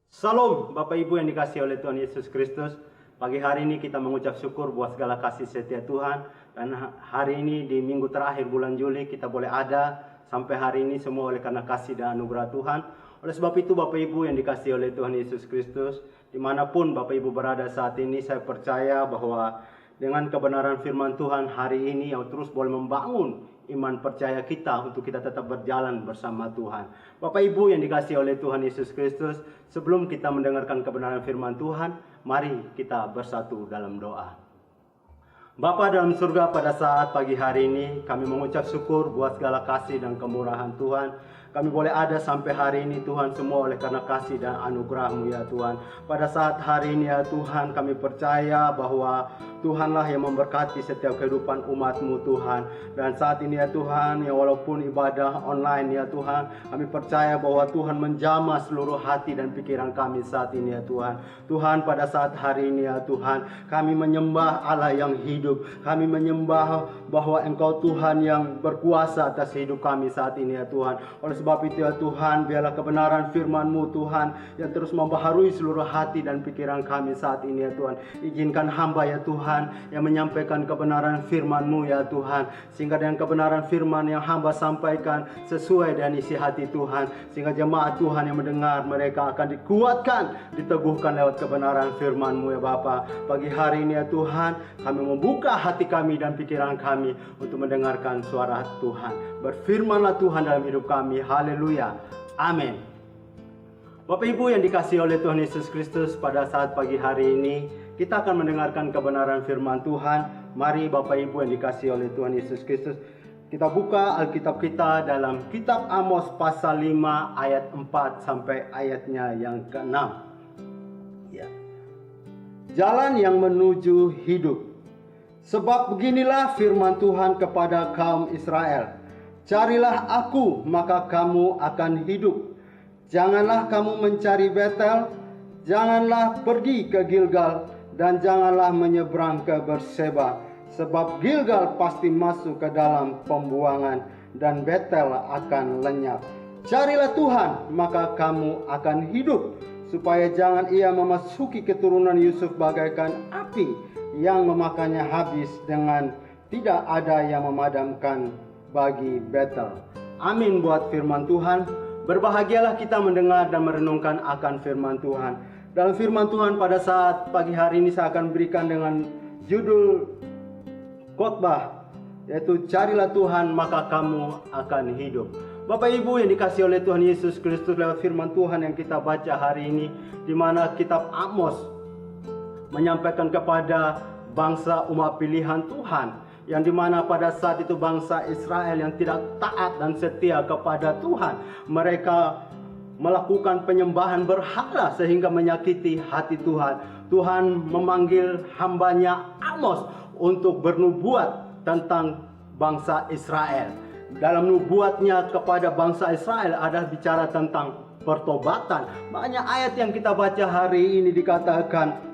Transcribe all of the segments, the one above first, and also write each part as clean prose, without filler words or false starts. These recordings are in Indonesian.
Salam Bapak Ibu yang dikasihi oleh Tuhan Yesus Kristus. Pagi hari ini kita mengucap syukur buat segala kasih setia Tuhan. Dan hari ini di minggu terakhir bulan Juli kita boleh ada sampai hari ini semua oleh karena kasih dan anugerah Tuhan. Oleh sebab itu Bapak Ibu yang dikasihi oleh Tuhan Yesus Kristus, dimanapun Bapak Ibu berada saat ini, saya percaya bahwa dengan kebenaran firman Tuhan hari ini yang terus boleh membangun iman percaya kita untuk kita tetap berjalan bersama Tuhan. Bapak Ibu yang dikasihi oleh Tuhan Yesus Kristus, sebelum kita mendengarkan kebenaran firman Tuhan, mari kita bersatu dalam doa. Bapa dalam surga, pada saat pagi hari ini kami mengucap syukur buat segala kasih dan kemurahan Tuhan. Kami boleh ada sampai hari ini Tuhan, semua oleh karena kasih dan anugerah-Mu ya Tuhan. Pada saat hari ini ya Tuhan, kami percaya bahwa Tuhanlah yang memberkati setiap kehidupan umat-Mu Tuhan. Dan saat ini ya Tuhan, ya walaupun ibadah online ya Tuhan, kami percaya bahwa Tuhan menjamah seluruh hati dan pikiran kami saat ini ya Tuhan. Tuhan, pada saat hari ini ya Tuhan, kami menyembah Allah yang hidup. Kami menyembah bahwa Engkau Tuhan yang berkuasa atas hidup kami saat ini ya Tuhan. Oleh sebab itu ya Tuhan, biarlah kebenaran firman-Mu Tuhan yang terus membaharui seluruh hati dan pikiran kami saat ini ya Tuhan. Izinkan hamba ya Tuhan yang menyampaikan kebenaran firman-Mu ya Tuhan, sehingga dengan kebenaran firman yang hamba sampaikan sesuai dengan isi hati Tuhan, sehingga jemaat Tuhan yang mendengar mereka akan dikuatkan, diteguhkan lewat kebenaran firman-Mu ya Bapa. Pagi hari ini ya Tuhan, kami membuka hati kami dan pikiran kami untuk mendengarkan suara Tuhan. Berfirmanlah Tuhan dalam hidup kami. Haleluya. Amin. Bapak Ibu yang dikasihi oleh Tuhan Yesus Kristus, pada saat pagi hari ini kita akan mendengarkan kebenaran firman Tuhan. Mari Bapak Ibu yang dikasihi oleh Tuhan Yesus Kristus, kita buka Alkitab kita dalam kitab Amos pasal 5 ayat 4 sampai ayatnya yang ke-6. Ya. Jalan yang menuju hidup. Sebab beginilah firman Tuhan kepada kaum Israel. Carilah aku, maka kamu akan hidup. Janganlah kamu mencari Betel, janganlah pergi ke Gilgal, dan janganlah menyeberang ke Berseba. Sebab Gilgal pasti masuk ke dalam pembuangan, dan Betel akan lenyap. Carilah Tuhan, maka kamu akan hidup, supaya jangan ia memasuki keturunan Yusuf bagaikan api yang memakannya habis, dengan tidak ada yang memadamkan bagi Betel. Amin buat firman Tuhan. Berbahagialah kita mendengar dan merenungkan akan firman Tuhan. Dalam firman Tuhan pada saat pagi hari ini saya akan berikan dengan judul khotbah, yaitu carilah Tuhan maka kamu akan hidup. Bapak Ibu yang dikasihi oleh Tuhan Yesus Kristus, lewat firman Tuhan yang kita baca hari ini, di mana kitab Amos menyampaikan kepada bangsa umat pilihan Tuhan, yang dimana pada saat itu bangsa Israel yang tidak taat dan setia kepada Tuhan, mereka melakukan penyembahan berhala sehingga menyakiti hati Tuhan. Tuhan memanggil hambanya Amos untuk bernubuat tentang bangsa Israel. Dalam nubuatnya kepada bangsa Israel ada bicara tentang pertobatan. Banyak ayat yang kita baca hari ini dikatakan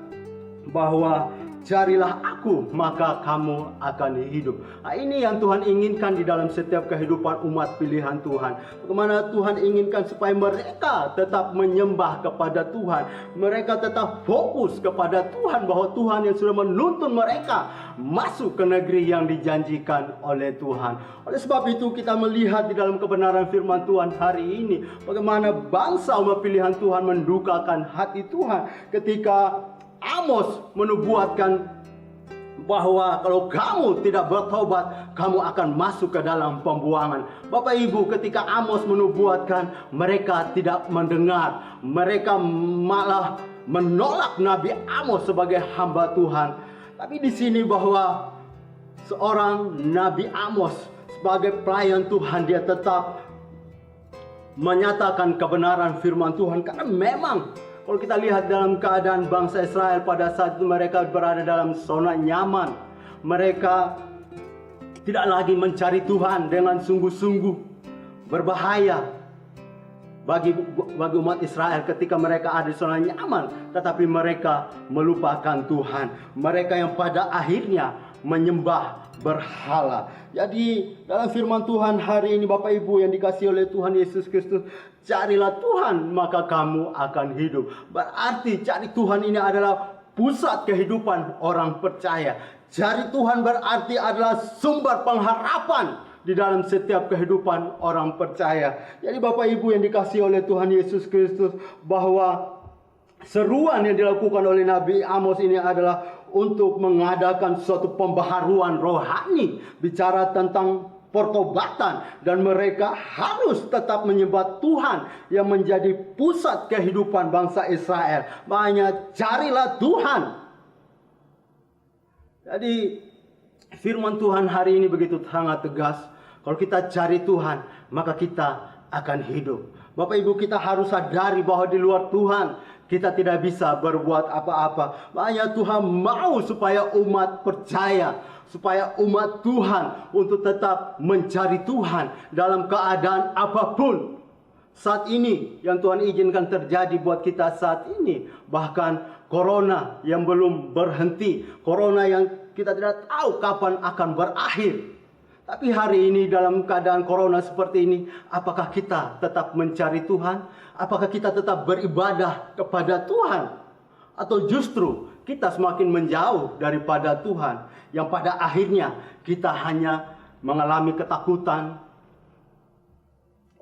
bahwa carilah aku maka kamu akan hidup. Nah, ini yang Tuhan inginkan di dalam setiap kehidupan umat pilihan Tuhan. Bagaimana Tuhan inginkan supaya mereka tetap menyembah kepada Tuhan. Mereka tetap fokus kepada Tuhan, bahwa Tuhan yang sudah menuntun mereka masuk ke negeri yang dijanjikan oleh Tuhan. Oleh sebab itu kita melihat di dalam kebenaran firman Tuhan hari ini, bagaimana bangsa umat pilihan Tuhan mendukakan hati Tuhan ketika Amos menubuatkan bahwa kalau kamu tidak bertobat, kamu akan masuk ke dalam pembuangan. Bapak Ibu, ketika Amos menubuatkan, mereka tidak mendengar. Mereka malah menolak Nabi Amos sebagai hamba Tuhan. Tapi di sini bahwa seorang Nabi Amos sebagai pelayan Tuhan, dia tetap menyatakan kebenaran firman Tuhan. Karena memang kalau kita lihat dalam keadaan bangsa Israel pada saat itu, mereka berada dalam zona nyaman. Mereka tidak lagi mencari Tuhan dengan sungguh-sungguh. Berbahaya bagi umat Israel ketika mereka ada di zona nyaman, tetapi mereka melupakan Tuhan. Mereka yang pada akhirnya menyembah berhala. Jadi dalam firman Tuhan hari ini Bapak Ibu yang dikasihi oleh Tuhan Yesus Kristus, carilah Tuhan maka kamu akan hidup. Berarti cari Tuhan ini adalah pusat kehidupan orang percaya. Cari Tuhan berarti adalah sumber pengharapan di dalam setiap kehidupan orang percaya. Jadi Bapak Ibu yang dikasihi oleh Tuhan Yesus Kristus, bahwa seruan yang dilakukan oleh Nabi Amos ini adalah untuk mengadakan suatu pembaharuan rohani, bicara tentang pertobatan, dan mereka harus tetap menyembah Tuhan yang menjadi pusat kehidupan bangsa Israel. Makanya carilah Tuhan. Jadi firman Tuhan hari ini begitu sangat tegas. Kalau kita cari Tuhan, maka kita akan hidup. Bapak Ibu, kita harus sadari bahwa di luar Tuhan kita tidak bisa berbuat apa-apa. Makanya Tuhan mau supaya umat percaya, supaya umat Tuhan untuk tetap mencari Tuhan dalam keadaan apapun. Saat ini yang Tuhan izinkan terjadi buat kita saat ini, bahkan corona yang belum berhenti, corona yang kita tidak tahu kapan akan berakhir. Tapi hari ini dalam keadaan corona seperti ini, apakah kita tetap mencari Tuhan? Apakah kita tetap beribadah kepada Tuhan? Atau justru kita semakin menjauh daripada Tuhan, yang pada akhirnya kita hanya mengalami ketakutan,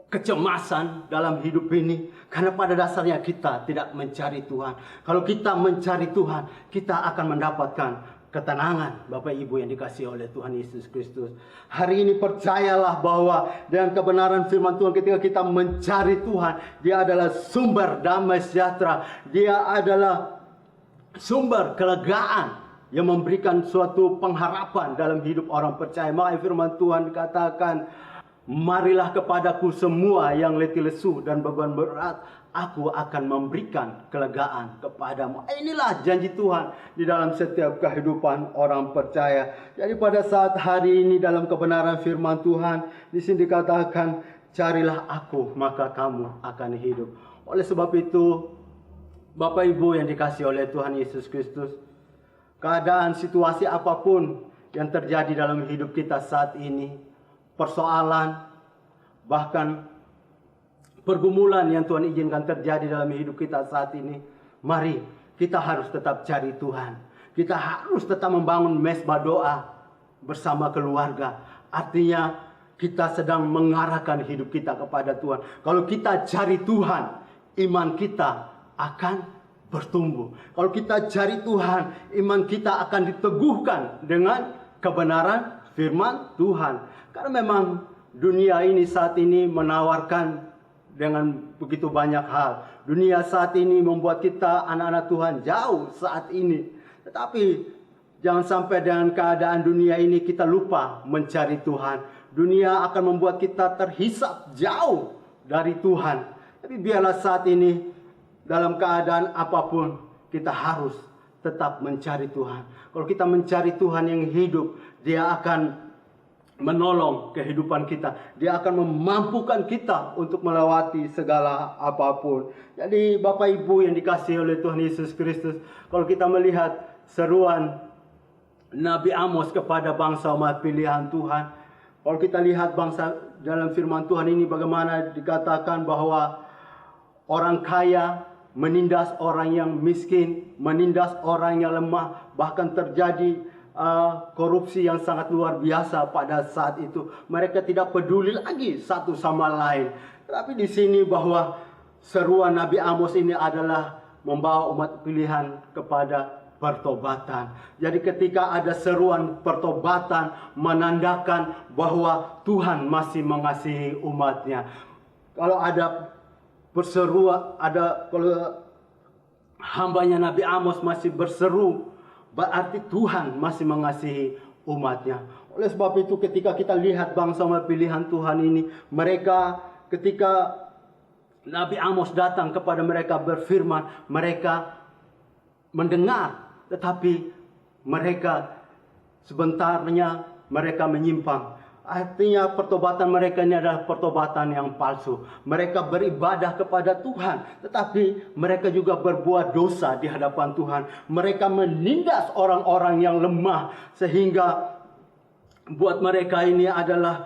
kecemasan dalam hidup ini, karena pada dasarnya kita tidak mencari Tuhan. Kalau kita mencari Tuhan, kita akan mendapatkan ketenangan. Bapak Ibu yang dikasihi oleh Tuhan Yesus Kristus, hari ini percayalah bahwa dengan kebenaran firman Tuhan, ketika kita mencari Tuhan, Dia adalah sumber damai sejahtera. Dia adalah sumber kelegaan yang memberikan suatu pengharapan dalam hidup orang percaya. Maka firman Tuhan dikatakan, marilah kepadaku semua yang letih lesu dan beban berat, aku akan memberikan kelegaan kepadamu. Inilah janji Tuhan di dalam setiap kehidupan orang percaya. Jadi pada saat hari ini dalam kebenaran firman Tuhan, di sini dikatakan, carilah aku maka kamu akan hidup. Oleh sebab itu, Bapak Ibu yang dikasihi oleh Tuhan Yesus Kristus, keadaan situasi apapun yang terjadi dalam hidup kita saat ini, persoalan, bahkan pergumulan yang Tuhan izinkan terjadi dalam hidup kita saat ini, mari kita harus tetap cari Tuhan. Kita harus tetap membangun mesbah doa bersama keluarga. Artinya kita sedang mengarahkan hidup kita kepada Tuhan. Kalau kita cari Tuhan, iman kita akan bertumbuh. Kalau kita cari Tuhan, iman kita akan diteguhkan dengan kebenaran firman Tuhan. Karena memang dunia ini saat ini menawarkan dengan begitu banyak hal. Dunia saat ini membuat kita anak-anak Tuhan jauh saat ini. Tetapi jangan sampai dengan keadaan dunia ini kita lupa mencari Tuhan. Dunia akan membuat kita terhisap jauh dari Tuhan. Tapi biarlah saat ini dalam keadaan apapun kita harus tetap mencari Tuhan. Kalau kita mencari Tuhan yang hidup, Dia akan menolong kehidupan kita. Dia akan memampukan kita untuk melewati segala apapun. Jadi Bapak Ibu yang dikasihi oleh Tuhan Yesus Kristus, kalau kita melihat seruan Nabi Amos kepada bangsa umat pilihan Tuhan, kalau kita lihat bangsa dalam firman Tuhan ini bagaimana dikatakan bahwa orang kaya menindas orang yang miskin, menindas orang yang lemah, bahkan terjadi korupsi yang sangat luar biasa pada saat itu. Mereka tidak peduli lagi satu sama lain. Tapi di sini bahwa seruan Nabi Amos ini adalah membawa umat pilihan kepada pertobatan. Jadi ketika ada seruan pertobatan, menandakan bahwa Tuhan masih mengasihi umatnya. Kalau ada berseru, kalau hambanya Nabi Amos masih berseru, berarti Tuhan masih mengasihi umatnya. Oleh sebab itu ketika kita lihat bangsa pilihan Tuhan ini, mereka ketika Nabi Amos datang kepada mereka berfirman, mereka mendengar, tetapi mereka sebentarnya mereka menyimpang. Artinya pertobatan mereka ini adalah pertobatan yang palsu. Mereka beribadah kepada Tuhan, tetapi mereka juga berbuat dosa di hadapan Tuhan. Mereka menindas orang-orang yang lemah, sehingga buat mereka ini adalah,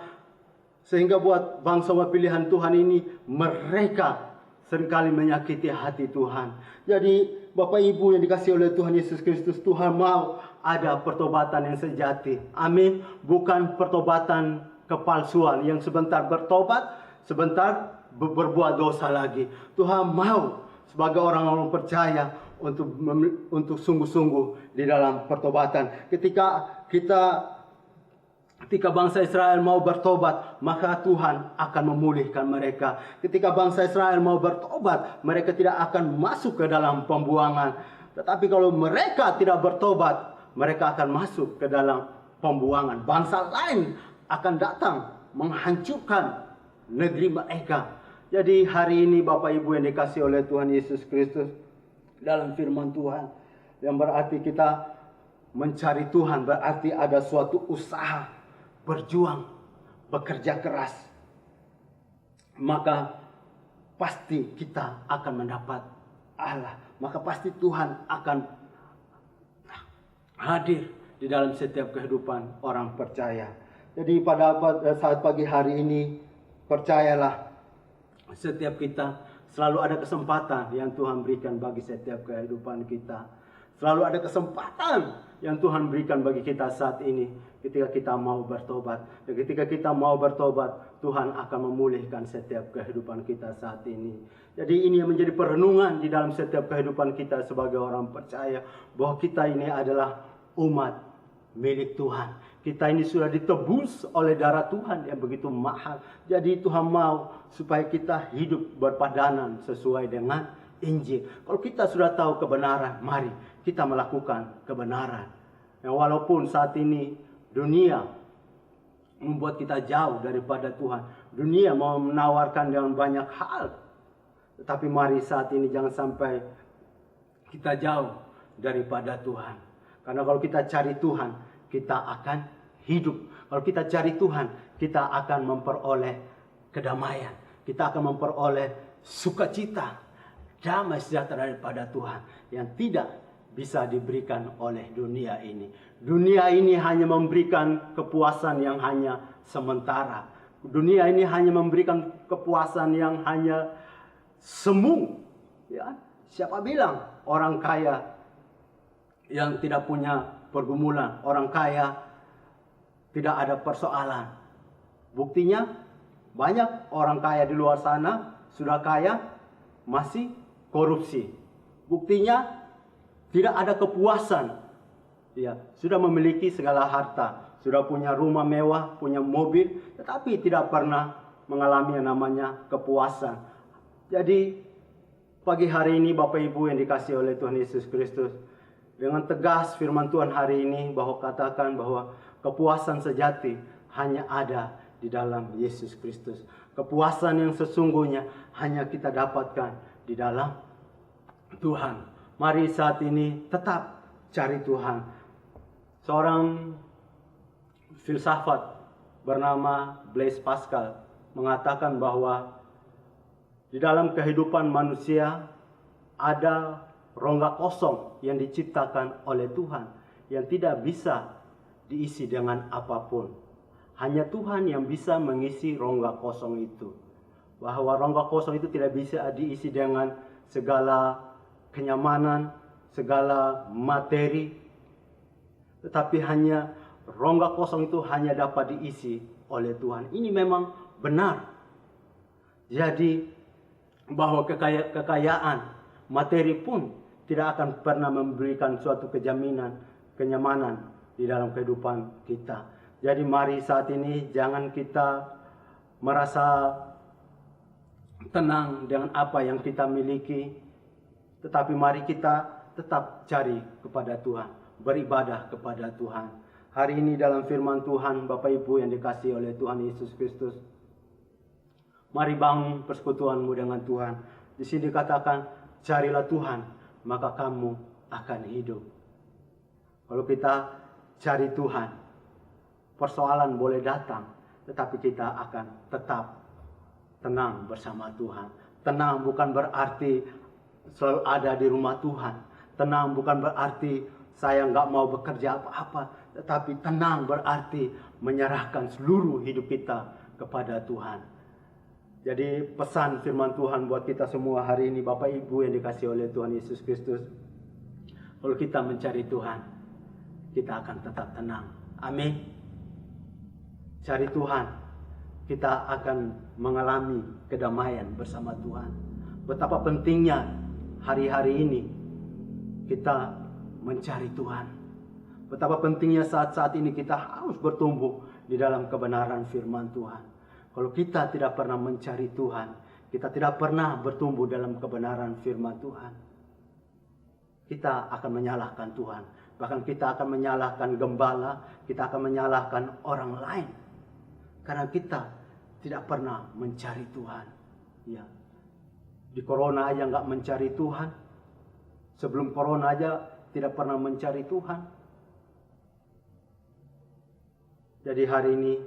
sehingga buat bangsa pilihan Tuhan ini, mereka seringkali menyakiti hati Tuhan. Jadi Bapak Ibu yang dikasihi oleh Tuhan Yesus Kristus, Tuhan mau ada pertobatan yang sejati. Amin. Bukan pertobatan kepalsuan yang sebentar bertobat, sebentar berbuat dosa lagi. Tuhan mau sebagai orang-orang percaya untuk sungguh-sungguh di dalam pertobatan. Ketika bangsa Israel mau bertobat, maka Tuhan akan memulihkan mereka. Ketika bangsa Israel mau bertobat, mereka tidak akan masuk ke dalam pembuangan. Tetapi kalau mereka tidak bertobat, mereka akan masuk ke dalam pembuangan. Bangsa lain akan datang menghancurkan negeri mereka. Jadi hari ini Bapak Ibu yang dikasihi oleh Tuhan Yesus Kristus, dalam firman Tuhan, yang berarti kita mencari Tuhan, berarti ada suatu usaha, berjuang, bekerja keras. Maka pasti kita akan mendapat Allah. Maka pasti Tuhan akan hadir di dalam setiap kehidupan orang percaya. Jadi pada saat pagi hari ini, percayalah, setiap kita selalu ada kesempatan yang Tuhan berikan bagi setiap kehidupan kita. Selalu ada kesempatan yang Tuhan berikan bagi kita saat ini ketika kita mau bertobat. Dan ketika kita mau bertobat, Tuhan akan memulihkan setiap kehidupan kita saat ini. Jadi ini yang menjadi perenungan di dalam setiap kehidupan kita sebagai orang percaya, bahwa kita ini adalah umat milik Tuhan. Kita ini sudah ditebus oleh darah Tuhan yang begitu mahal. Jadi Tuhan mau supaya kita hidup berpadanan sesuai dengan Injil. Kalau kita sudah tahu kebenaran, mari kita melakukan kebenaran. Yang walaupun saat ini dunia membuat kita jauh daripada Tuhan. Dunia mau menawarkan dengan banyak hal. Tetapi mari saat ini jangan sampai kita jauh daripada Tuhan. Karena kalau kita cari Tuhan, kita akan hidup. Kalau kita cari Tuhan, kita akan memperoleh kedamaian. Kita akan memperoleh sukacita, damai sejahtera daripada Tuhan yang tidak bisa diberikan oleh dunia ini. Dunia ini hanya memberikan kepuasan yang hanya sementara. Dunia ini hanya memberikan kepuasan yang hanya semu. Ya, siapa bilang orang kaya yang tidak punya pergumulan, orang kaya tidak ada persoalan? Buktinya banyak orang kaya di luar sana sudah kaya masih korupsi. Buktinya tidak ada kepuasan. Ya, sudah memiliki segala harta, sudah punya rumah mewah, punya mobil, tetapi tidak pernah mengalami yang namanya kepuasan. Jadi pagi hari ini Bapak Ibu yang dikasihi oleh Tuhan Yesus Kristus, dengan tegas firman Tuhan hari ini bahwa katakan bahwa kepuasan sejati hanya ada di dalam Yesus Kristus. Kepuasan yang sesungguhnya hanya kita dapatkan di dalam Tuhan. Mari saat ini tetap cari Tuhan. Seorang filsafat bernama Blaise Pascal mengatakan bahwa di dalam kehidupan manusia ada rongga kosong yang diciptakan oleh Tuhan yang tidak bisa diisi dengan apapun. Hanya Tuhan yang bisa mengisi rongga kosong itu. Bahwa rongga kosong itu tidak bisa diisi dengan segala kenyamanan, segala materi, tetapi hanya rongga kosong itu hanya dapat diisi oleh Tuhan. Ini memang benar. Jadi bahwa kekayaan materi pun tidak akan pernah memberikan suatu kejaminan, kenyamanan di dalam kehidupan kita. Jadi mari saat ini jangan kita merasa tenang dengan apa yang kita miliki, tetapi mari kita tetap cari kepada Tuhan, beribadah kepada Tuhan. Hari ini dalam firman Tuhan, Bapak Ibu yang dikasihi oleh Tuhan Yesus Kristus, mari bangun persekutuanmu dengan Tuhan. Di sini dikatakan, carilah Tuhan, maka kamu akan hidup. Kalau kita cari Tuhan, persoalan boleh datang, tetapi kita akan tetap tenang bersama Tuhan. Tenang bukan berarti selalu ada di rumah Tuhan. Tenang bukan berarti saya nggak mau bekerja apa-apa. Tetapi tenang berarti menyerahkan seluruh hidup kita kepada Tuhan. Jadi pesan firman Tuhan buat kita semua hari ini, Bapak Ibu yang dikasihi oleh Tuhan Yesus Kristus, kalau kita mencari Tuhan, kita akan tetap tenang. Amin. Cari Tuhan, kita akan mengalami kedamaian bersama Tuhan. Betapa pentingnya hari-hari ini kita mencari Tuhan. Betapa pentingnya saat-saat ini kita harus bertumbuh di dalam kebenaran firman Tuhan. Kalau kita tidak pernah mencari Tuhan, kita tidak pernah bertumbuh dalam kebenaran firman Tuhan, kita akan menyalahkan Tuhan. Bahkan kita akan menyalahkan gembala, kita akan menyalahkan orang lain. Karena kita tidak pernah mencari Tuhan. Ya. Di corona aja nggak mencari Tuhan. Sebelum corona aja tidak pernah mencari Tuhan. Jadi hari ini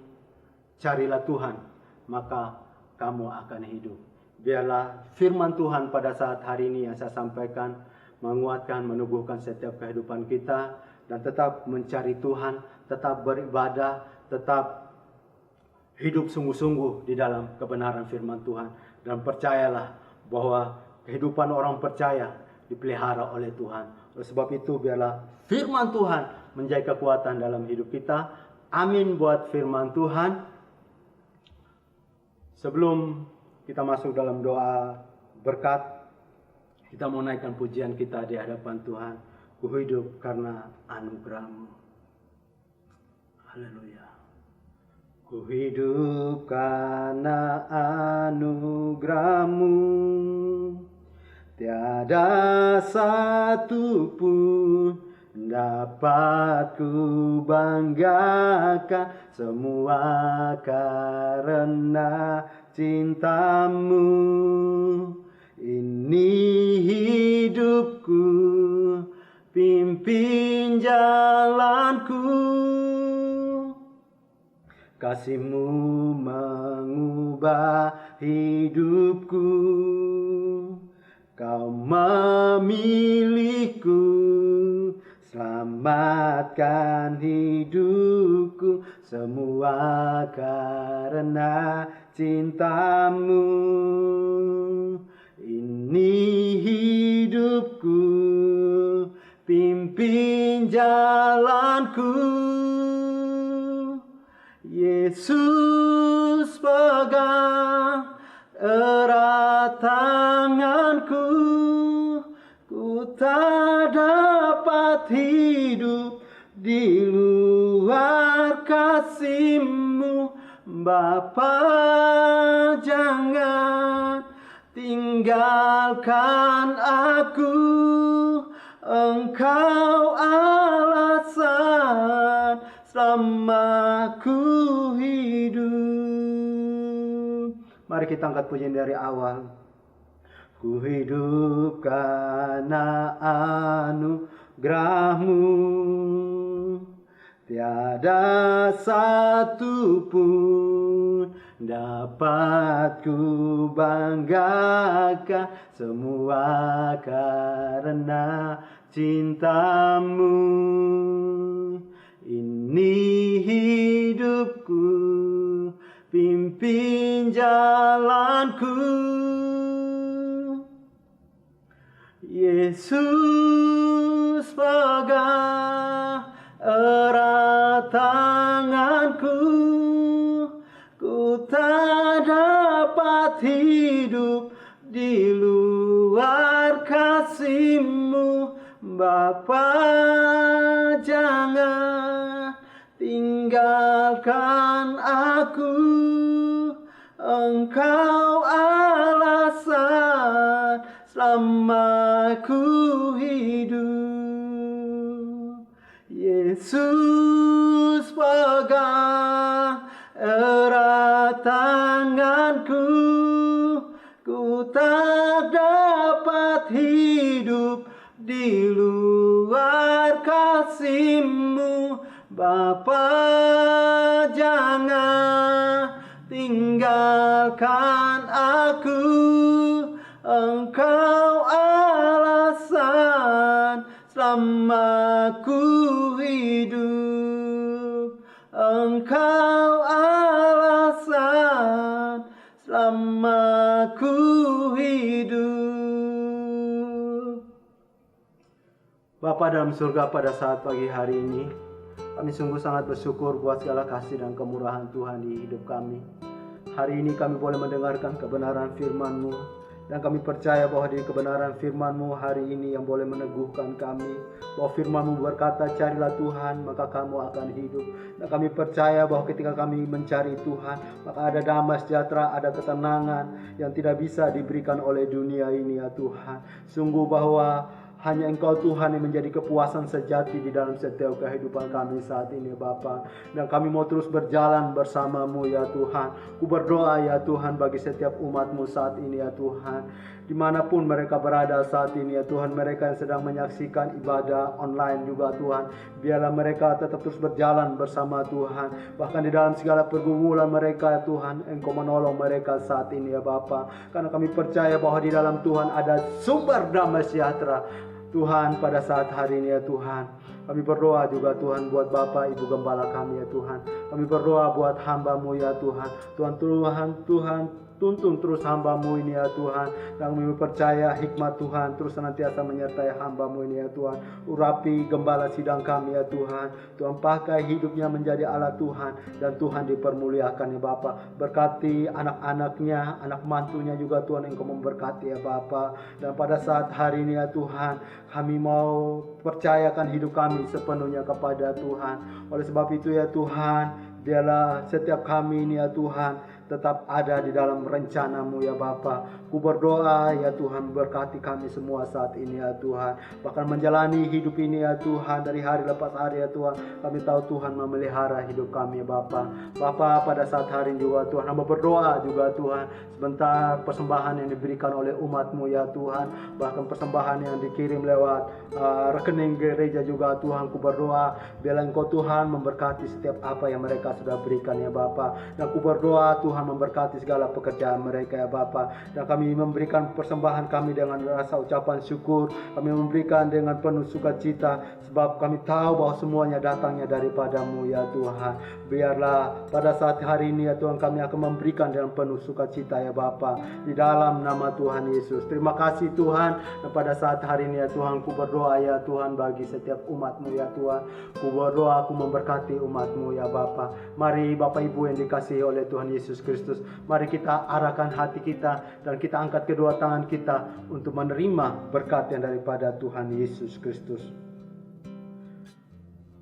carilah Tuhan, maka kamu akan hidup. Biarlah firman Tuhan pada saat hari ini yang saya sampaikan menguatkan, meneguhkan setiap kehidupan kita, dan tetap mencari Tuhan, tetap beribadah, tetap hidup sungguh-sungguh di dalam kebenaran firman Tuhan. Dan percayalah bahwa kehidupan orang percaya dipelihara oleh Tuhan. Oleh sebab itu biarlah firman Tuhan menjadi kekuatan dalam hidup kita. Amin buat firman Tuhan. Sebelum kita masuk dalam doa berkat, kita mau naikkan pujian kita di hadapan Tuhan. Ku hidup karena anugerah-Mu. Haleluya. Ku hidup karena anugerah-Mu. Tiada satu pun dapat ku banggakan, semua karena cinta-Mu. Ini hidupku, pimpin jalanku. Kasih-Mu mengubah hidupku. Kau memilihku, selamatkan hidupku, semua karena cinta-Mu. Ini hidupku, pimpin jalanku. Yesus pegang erat tanganku, ku tak dapat hidup di luar kasih-Mu. Bapa, jangan tinggalkan aku, Engkau alasan selama ku hidup. Mari kita angkat pujian dari awal. Ku hidup karena anugerah-Mu. Tiada satu pun dapat ku banggakan, semua karena cinta-Mu. Ini hidupku, pimpin jalanku. Yesus pegang erat tanganku, ku tak dapat hidup di luar kasih-Mu. Bapa, jangan tinggalkan aku, Engkau alasan selama ku hidup. Yesus pegang erat tanganku, ku tak dapat hidup di luar kasih-Mu. Bapa, jangan tinggalkan aku, Engkau alasan selama ku hidup. Engkau alasan selama ku hidup. Bapa dalam surga, pada saat pagi hari ini kami sungguh sangat bersyukur buat segala kasih dan kemurahan Tuhan di hidup kami. Hari ini kami boleh mendengarkan kebenaran firman-Mu, dan kami percaya bahwa di kebenaran firman-Mu hari ini yang boleh meneguhkan kami, bahwa firman-Mu berkata, carilah Tuhan maka kamu akan hidup. Dan kami percaya bahwa ketika kami mencari Tuhan, maka ada damai sejahtera, ada ketenangan yang tidak bisa diberikan oleh dunia ini ya Tuhan. Sungguh bahwa hanya Engkau Tuhan yang menjadi kepuasan sejati di dalam setiap kehidupan kami saat ini Bapa. Dan kami mau terus berjalan bersama-Mu ya Tuhan. Ku berdoa ya Tuhan bagi setiap umat-Mu saat ini ya Tuhan. Dimanapun mereka berada saat ini ya Tuhan, mereka yang sedang menyaksikan ibadah online juga Tuhan, biarlah mereka tetap terus berjalan bersama Tuhan. Bahkan di dalam segala pergumulan mereka ya Tuhan, Engkau menolong mereka saat ini ya Bapa. Karena kami percaya bahwa di dalam Tuhan ada sumber damai sejahtera Tuhan pada saat hari ini ya Tuhan. Kami berdoa juga Tuhan buat Bapak Ibu Gembala kami ya Tuhan. Kami berdoa buat hamba-Mu ya Tuhan. Tuhan tuntun terus hamba-Mu ini ya Tuhan. Dan kami percaya hikmat Tuhan terus senantiasa menyertai hamba-Mu ini ya Tuhan. Urapi gembala sidang kami ya Tuhan. Tuhan pakai hidupnya menjadi alat Tuhan, dan Tuhan dipermuliakan ya Bapa. Berkati anak-anaknya, anak mantunya juga Tuhan, Engkau memberkati ya Bapa. Dan pada saat hari ini ya Tuhan, kami mau percayakan hidup kami sepenuhnya kepada Tuhan. Oleh sebab itu ya Tuhan, biarlah setiap kami ini ya Tuhan tetap ada di dalam rencana-Mu ya Bapa. Ku berdoa ya Tuhan, berkati kami semua saat ini ya Tuhan. Bahkan menjalani hidup ini ya Tuhan, dari hari lepas hari ya Tuhan, kami tahu Tuhan memelihara hidup kami ya Bapa. Bapa, pada saat hari ini juga Tuhan, hamba berdoa juga Tuhan, sebentar persembahan yang diberikan oleh umat-Mu ya Tuhan, bahkan persembahan yang dikirim lewat rekening gereja juga Tuhan, ku berdoa biarlah Engkau Tuhan memberkati setiap apa yang mereka sudah berikan ya Bapa. Dan ku berdoa Tuhan memberkati segala pekerjaan mereka ya Bapa. Dan kami memberikan persembahan kami dengan rasa ucapan syukur. Kami memberikan dengan penuh sukacita, sebab kami tahu bahwa semuanya datangnya daripada-Mu ya Tuhan. Biarlah pada saat hari ini ya Tuhan, kami akan memberikan dengan penuh sukacita ya Bapa, di dalam nama Tuhan Yesus. Terima kasih Tuhan. Dan pada saat hari ini ya Tuhan, ku berdoa ya Tuhan bagi setiap umat-Mu ya Tuhan. Ku berdoa, ku memberkati umat-Mu ya Bapa. Mari Bapak Ibu yang dikasihi oleh Tuhan Yesus Kristus, mari kita arahkan hati kita dan kita angkat kedua tangan kita untuk menerima berkat yang daripada Tuhan Yesus Kristus.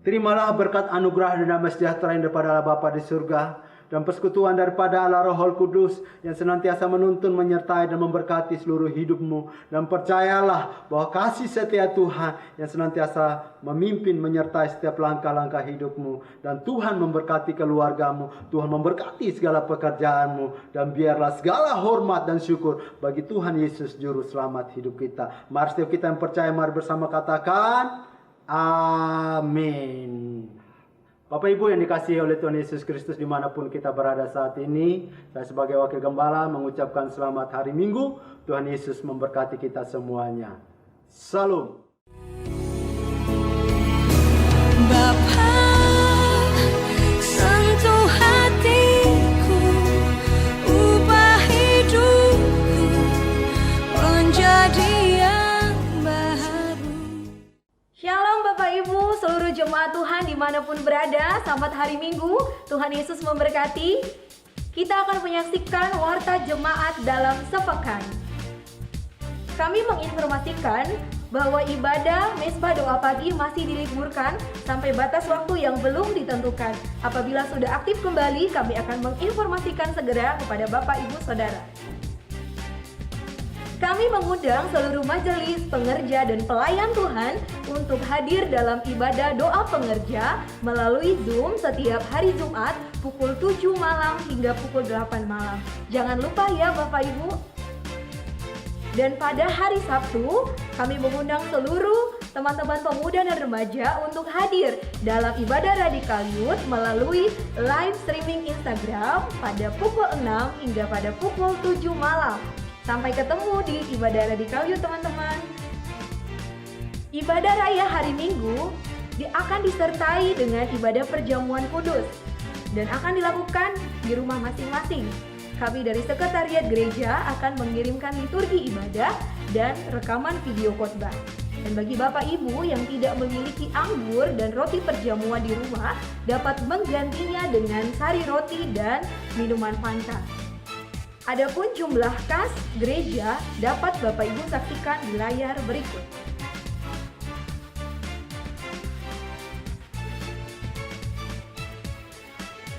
Terimalah berkat anugerah dan damai sejahtera yang daripada Allah Bapa di surga, dan persekutuan daripada Allah Roh Kudus yang senantiasa menuntun, menyertai dan memberkati seluruh hidupmu. Dan percayalah bahwa kasih setia Tuhan yang senantiasa memimpin, menyertai setiap langkah-langkah hidupmu. Dan Tuhan memberkati keluargamu, Tuhan memberkati segala pekerjaanmu, dan biarlah segala hormat dan syukur bagi Tuhan Yesus Juru Selamat hidup kita. Mari setiap kita yang percaya, mari bersama katakan amin. Bapak Ibu yang dikasihi oleh Tuhan Yesus Kristus dimanapun kita berada saat ini, saya sebagai wakil gembala mengucapkan selamat hari Minggu. Tuhan Yesus memberkati kita semuanya. Salam. Bapa, sentuh hatiku, ubah hidupku menjadi yang baru. Shalom Bapak Ibu, seluruh jemaat Tuhan dimanapun berada, selamat hari Minggu. Tuhan Yesus memberkati. Kita akan menyaksikan warta jemaat dalam sepekan. Kami menginformasikan bahwa ibadah Mesbah Doa Pagi masih diliburkan sampai batas waktu yang belum ditentukan. Apabila sudah aktif kembali, kami akan menginformasikan segera kepada Bapak Ibu Saudara. Kami mengundang seluruh majelis, pengerja, dan pelayan Tuhan untuk hadir dalam ibadah doa pengerja melalui Zoom setiap hari Jumat pukul 7 malam hingga pukul 8 malam. Jangan lupa ya Bapak Ibu. Dan pada hari Sabtu, kami mengundang seluruh teman-teman pemuda dan remaja untuk hadir dalam ibadah Radikal Youth melalui live streaming Instagram pada pukul 6 hingga pada pukul 7 malam. Sampai ketemu di ibadah Radikal Youth teman-teman. Ibadah raya hari Minggu akan disertai dengan ibadah perjamuan kudus. dan akan dilakukan di rumah masing-masing. Kami dari Sekretariat Gereja akan mengirimkan liturgi ibadah dan rekaman video khotbah. Dan bagi Bapak Ibu yang tidak memiliki anggur dan roti perjamuan di rumah, dapat menggantinya dengan sari roti dan minuman Fanta. Adapun jumlah kas gereja dapat Bapak Ibu saksikan di layar berikut.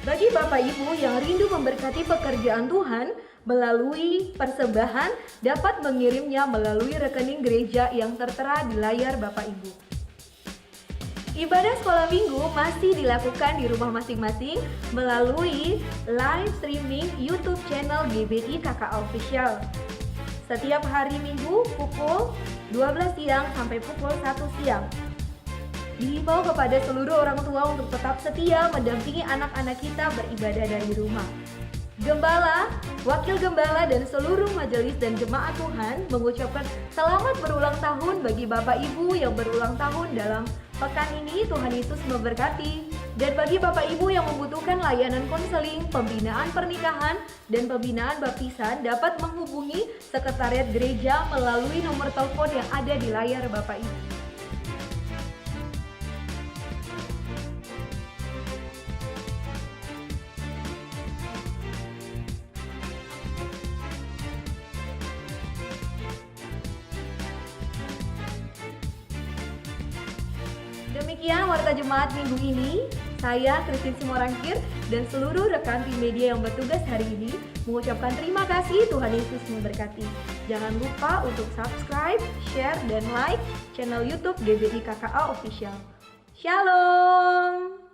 Bagi Bapak Ibu yang rindu memberkati pekerjaan Tuhan melalui persembahan, dapat mengirimnya melalui rekening gereja yang tertera di layar Bapak Ibu. Ibadah sekolah minggu masih dilakukan di rumah masing-masing melalui live streaming YouTube channel GBI KKA Official. Setiap hari Minggu pukul 12 siang sampai pukul 1 siang. Dihimbau kepada seluruh orang tua untuk tetap setia mendampingi anak-anak kita beribadah dari rumah. Gembala, wakil gembala dan seluruh majelis dan jemaat Tuhan mengucapkan selamat berulang tahun bagi Bapak Ibu yang berulang tahun dalam pekan ini. Tuhan Yesus memberkati. Dan bagi Bapak Ibu yang membutuhkan layanan konseling, pembinaan pernikahan, dan pembinaan baptisan dapat menghubungi Sekretariat Gereja melalui nomor telepon yang ada di layar Bapak Ibu. Demikian Warta Jemaat minggu ini. Saya Christine Simorangkir dan seluruh rekan tim media yang bertugas hari ini mengucapkan terima kasih. Tuhan Yesus memberkati. Jangan lupa untuk subscribe, share, dan like channel YouTube GBI KKA Official. Shalom.